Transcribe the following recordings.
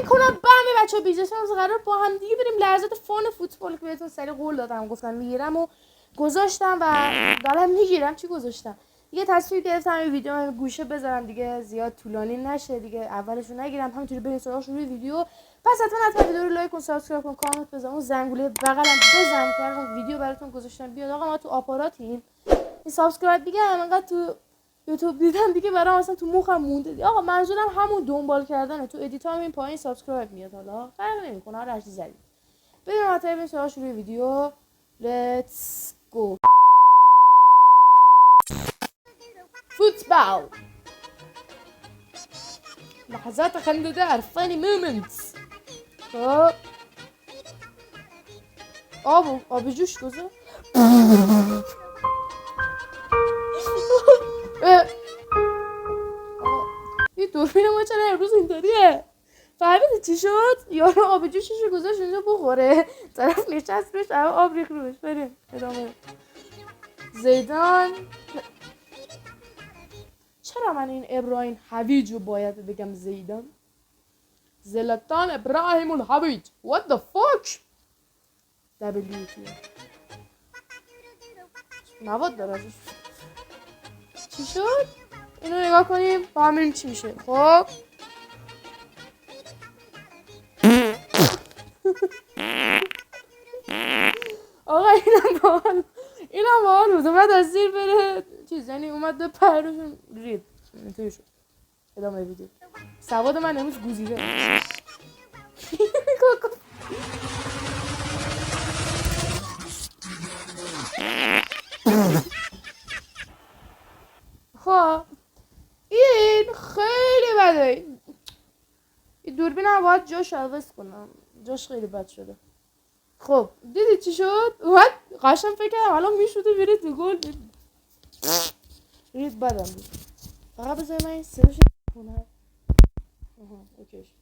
میکنم به همه بچه ها بیزشم قرار با هم دیگه بریم لحظات فان فوتبال که بهتون سری قول دادم گفتم میگیرم و گذاشتم و دارم میگیرم. چی گذاشتم دیگه؟ تصمیم گرفتم این ویدیو گوشه بذارم دیگه زیاد طولانی نشه دیگه، اولشو نگیرم همینطوری بریم سراغ شروع ویدیو. پس حتما ویدیو رو لایک کن، سابسکرایب کن، کامنت بزن، اون زنگوله بغلم بزن که ویدیو براتون گذاشتم بیاد. آقا ما تو آپاراتیم. این سابسکرایب دیگه انقدر تو یوتیوب دیدم دیگه برام اصلا تو مخم مونده. آقا منظورم همون دنبال کردنه. تو ادیت هم این پایین سابسکرایب میاد، حالا فرق نمیکنه، هر چیزی زدید. بریم حتی بریم سراغ شروع ویدیو. لیتس گو. فوتبال، لحظات خنده‌دار، funny moments. خب آب جوش گذار. این دوربین ما چرا امروز اینطوریه؟ فهمیدی چی شد؟ یارو آب جوششو گذاشت اونجا بخوره، طرف نشست روش آب ریخت روش. بریم ادامه. زیدان. چرا من این ابراهیم حویج رو باید بگم زیدان؟ زلاتان ابراهیم الحویج. What the fuck؟ WT مواد داره ازش. چی شد؟ اینو نگاه کنیم با هم چی میشه. خب آقا اینم باحال بود. اومد از زیر بره چیز، یعنی اومد به پروشون رید اینطوری شد. ادامه ویدیو. سواد من امروز گوزیده. خب این خیلی بده. این دوربینم باید جاش عوض کنم، جاش خیلی بد شده. خب دیدی چی شد؟ اومد قشنگ فکر کردم الان میشوده بره تو گل. رید بدم بود. فقط بذار من این سرش کنم. اوکی شد.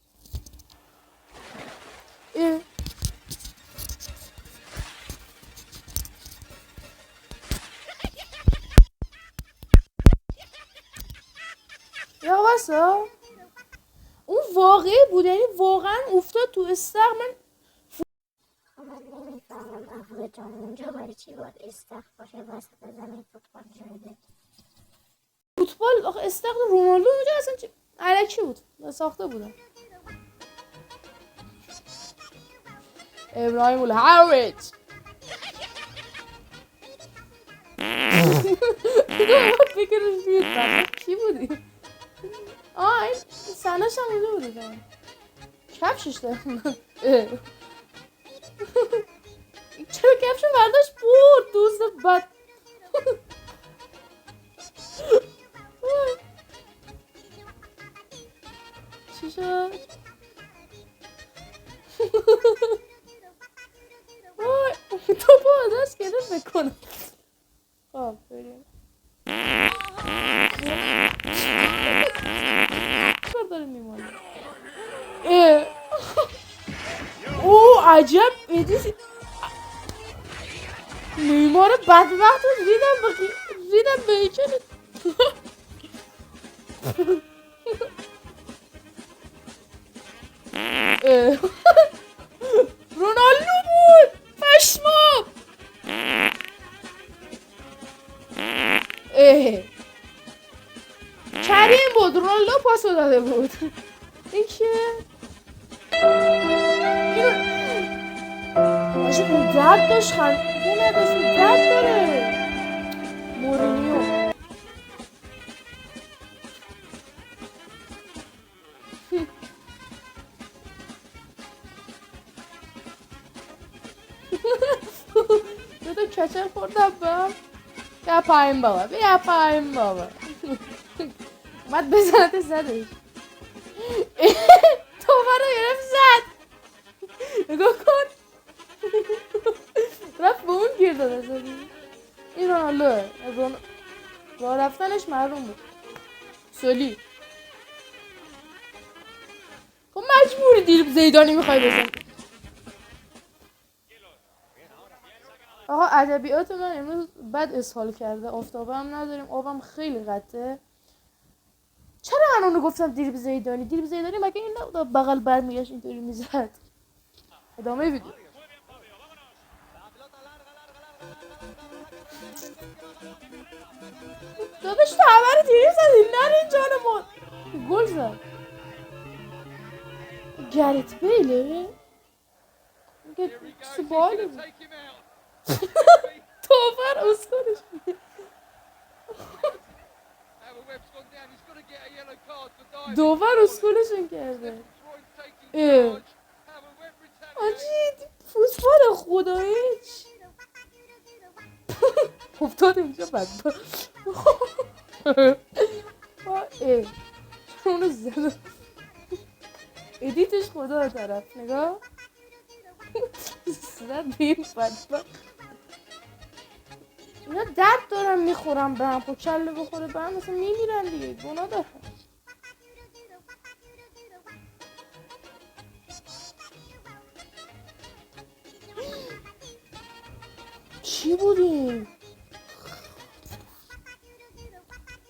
یا واسه اون واقعی بود، یعنی واقعا افتاد تو استخر. من اونجا برای چی باید استخر باشه وسط زمین فوتبال شده؟ فوتبال آخه استخر رونالدو اونجا اصلا چی الکی بود، ساخته بودن. ابراهیم الحویج. فکرش بیاد کی بودی؟ این سنش هم اونجا بودی دارم کفشش دارم. چرا کفشو برداشت بود دوست بد. چی شد؟ تو با دست گرفت بکنم. خب بریم. چرا داره میمونه؟ او عجب ادیسی نیمار بدبخت رو ریدم به ایچه. رونالدو بود پشمام. کریم بود، رونالدو پاس داده بود. این کیه؟ اینو اون درد داشت خنده نداشت، اون درد داره. مورینیو. دو کچر خوردم بیا پایین بابا، بیا پایین بابا. اومد بزنده زدش. تو منو گرفت زد. نگاه کن رفت به اون گیر داده زدی. این رونالدوه. راه رفتنش معلوم بود. سولی خب مجبوری دیر زیدانی میخوای بزن. آقا ادبیات من امروز بد اسهال کرده. آفتابه هم نداریم، آبم خیلی قطعه. چرا من اونو گفتم دیر زیدانی مگه این نبود بغل برمیگشت اینطوری میزد. ادامه ویدیو. داداش تو همه رو تیری زدی نرین جانمون. گل زد گرت بیله میگه چیزی بالی بود. توفر اسکارش دوفر اسکولشون کرده. آجی فوتبال خداییش افتاد اینجا بدبخت. اونو زد ادیتش خدا طرف نگاه زد بیم بدبخت. اینا درد دارم میخورم به هم خب کله بخوره به هم مثلا میمیرن دیگه گناه دارم. چی بودیم؟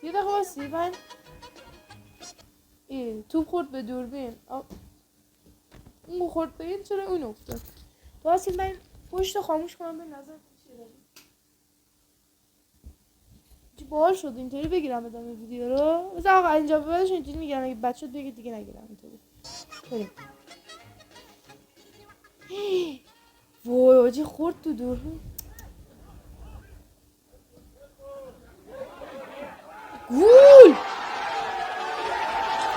یه دقیقه باسی من توپ خورد به دوربین. اون خورد به این چرا اون افتاد؟ باسی من پشت خاموش کنم به نظر چی باحال شد اینطوری بگیرم ادامه ویدیو رو. مثلا آقا اینجا ببرش اینطوری میگیرم اگه بد شد بگید دیگه نگیرم اینطوری. بریم. وای آجی خورد تو دوربین. گول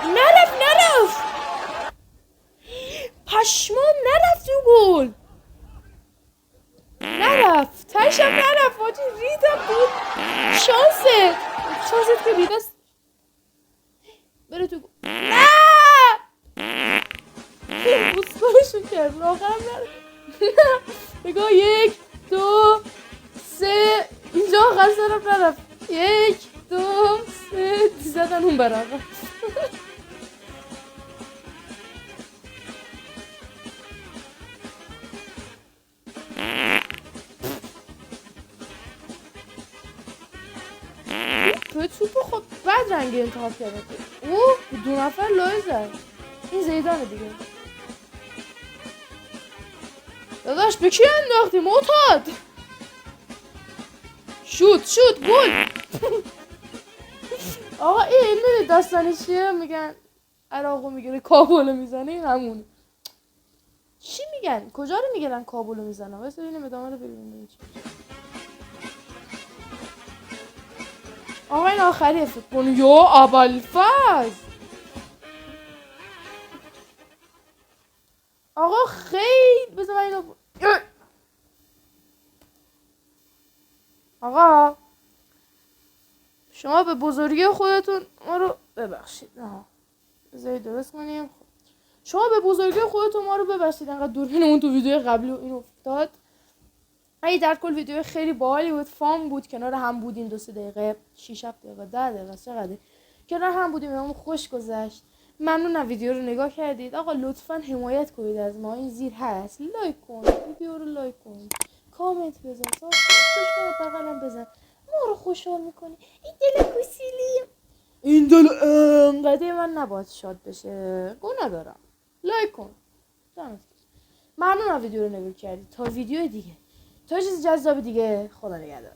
نرفت پشمام نرفت تو گل نرفت تایشم نرفت واجی ریدم بود. شانست که ریدست بره تو گل. نه بوسکارشون کرد آخرم نرفت. نگاه 1 2 3 اینجا آخر سرم نرفت 1 2 3 زدن اون برقه. تو توپ خود بعد رنگ انتخاب کرده. او 2 نفر لای زد. این زیدانه دیگه. داداش به کی انداختی معتاد؟ شوت گل. آقا این میره داستانش چیه؟ میگن عراقو میگیره کابلو میزنه. این همونه. چی میگن؟ کجا رو میگیرن کابلو میزنن؟ واسه ببینیم ادامه رو ببینیم چی. آقا این آخریه فکر کن. یا ابوالفضل آقا خیلی بذار من اینو آقا شما به بزرگی خودتون ما رو ببخشید. بذارید درست کنیم. شما به بزرگی خودتون ما رو ببخشید انقدر دوربینمون تو ویدیو قبلی این افتاد. این در کل ویدیو خیلی باحالی بود. فان بود. کنار هم بودیم 2-3 دقیقه 6-7 دقیقه 10 دقیقه چقدر کنار هم بودیم. همون خوش گذشت. ممنونم ویدیو رو نگاه کردید. آقا لطفاً حمایت کنید از ما. این زیر هست لایک کن ویدیو رو لایک کن کامنت بزن سابسکرایب کن بغلم بزن. ما رو خوشحال میکنی. این دل کوسیلی این دل انقدر من نباید شاد بشه. گناه دارم. لایک کن. ممنونم ویدیو رو نگاه کردید. تا ویدیو دیگه تا چیز جذاب دیگه خدا نگهدار.